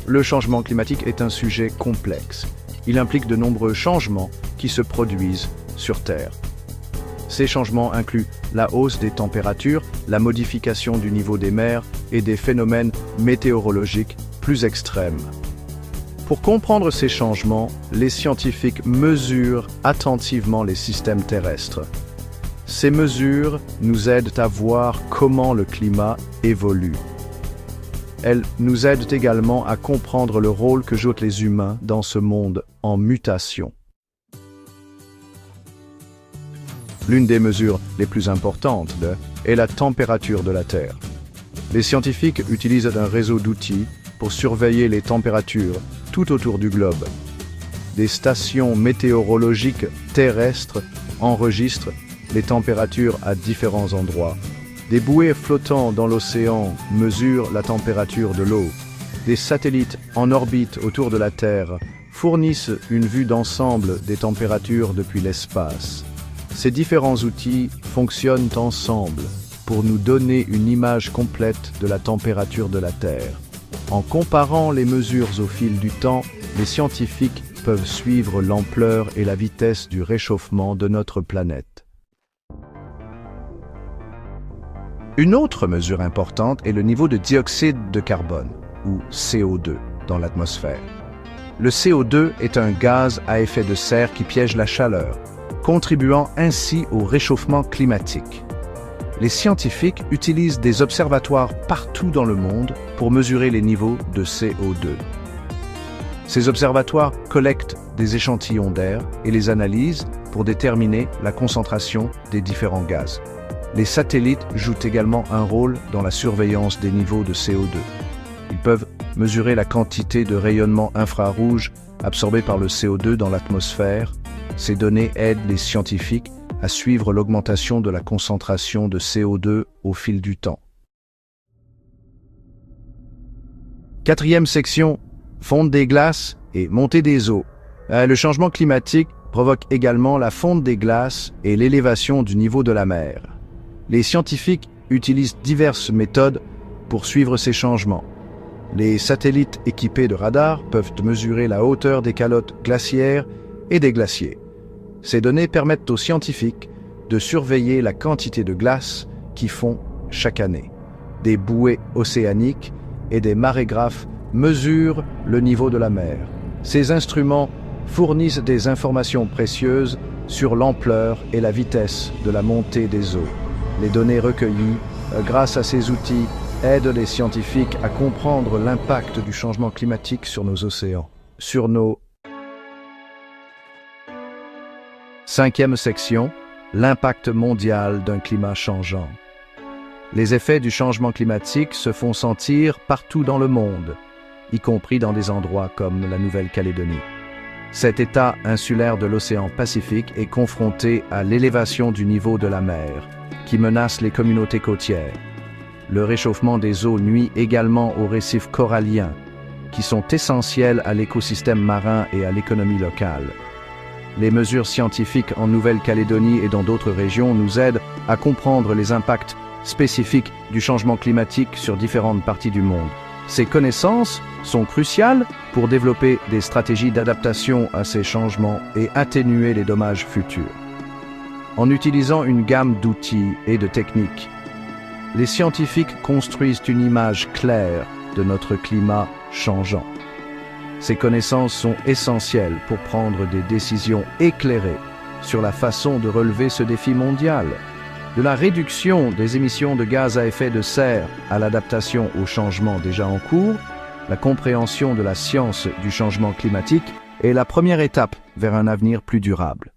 Le changement climatique est un sujet complexe. Il implique de nombreux changements qui se produisent sur Terre. Ces changements incluent la hausse des températures, la modification du niveau des mers et des phénomènes météorologiques plus extrêmes. Pour comprendre ces changements, les scientifiques mesurent attentivement les systèmes terrestres. Ces mesures nous aident à voir comment le climat évolue. Elles nous aident également à comprendre le rôle que jouent les humains dans ce monde en mutation. L'une des mesures les plus importantes est la température de la Terre. Les scientifiques utilisent un réseau d'outils pour surveiller les températures tout autour du globe. Des stations météorologiques terrestres enregistrent les températures à différents endroits. Des bouées flottant dans l'océan mesurent la température de l'eau. Des satellites en orbite autour de la Terre fournissent une vue d'ensemble des températures depuis l'espace. Ces différents outils fonctionnent ensemble pour nous donner une image complète de la température de la Terre. En comparant les mesures au fil du temps, les scientifiques peuvent suivre l'ampleur et la vitesse du réchauffement de notre planète. Une autre mesure importante est le niveau de dioxyde de carbone, ou CO2, dans l'atmosphère. Le CO2 est un gaz à effet de serre qui piège la chaleur, contribuant ainsi au réchauffement climatique. Les scientifiques utilisent des observatoires partout dans le monde pour mesurer les niveaux de CO2. Ces observatoires collectent des échantillons d'air et les analysent pour déterminer la concentration des différents gaz. Les satellites jouent également un rôle dans la surveillance des niveaux de CO2. Ils peuvent mesurer la quantité de rayonnement infrarouge absorbé par le CO2 dans l'atmosphère. Ces données aident les scientifiques à suivre l'augmentation de la concentration de CO2 au fil du temps. Quatrième section, fonte des glaces et montée des eaux. Le changement climatique provoque également la fonte des glaces et l'élévation du niveau de la mer. Les scientifiques utilisent diverses méthodes pour suivre ces changements. Les satellites équipés de radars peuvent mesurer la hauteur des calottes glaciaires et des glaciers. Ces données permettent aux scientifiques de surveiller la quantité de glace qui fond chaque année. Des bouées océaniques et des marégraphes mesurent le niveau de la mer. Ces instruments fournissent des informations précieuses sur l'ampleur et la vitesse de la montée des eaux. Les données recueillies grâce à ces outils aident les scientifiques à comprendre l'impact du changement climatique sur nos océans, sur nos... Cinquième section, l'impact mondial d'un climat changeant. Les effets du changement climatique se font sentir partout dans le monde, y compris dans des endroits comme la Nouvelle-Calédonie. Cet État insulaire de l'océan Pacifique est confronté à l'élévation du niveau de la mer, qui menace les communautés côtières. Le réchauffement des eaux nuit également aux récifs coralliens, qui sont essentiels à l'écosystème marin et à l'économie locale. Les mesures scientifiques en Nouvelle-Calédonie et dans d'autres régions nous aident à comprendre les impacts spécifiques du changement climatique sur différentes parties du monde. Ces connaissances sont cruciales pour développer des stratégies d'adaptation à ces changements et atténuer les dommages futurs. En utilisant une gamme d'outils et de techniques, les scientifiques construisent une image claire de notre climat changeant. Ces connaissances sont essentielles pour prendre des décisions éclairées sur la façon de relever ce défi mondial. De la réduction des émissions de gaz à effet de serre à l'adaptation aux changements déjà en cours, la compréhension de la science du changement climatique est la première étape vers un avenir plus durable.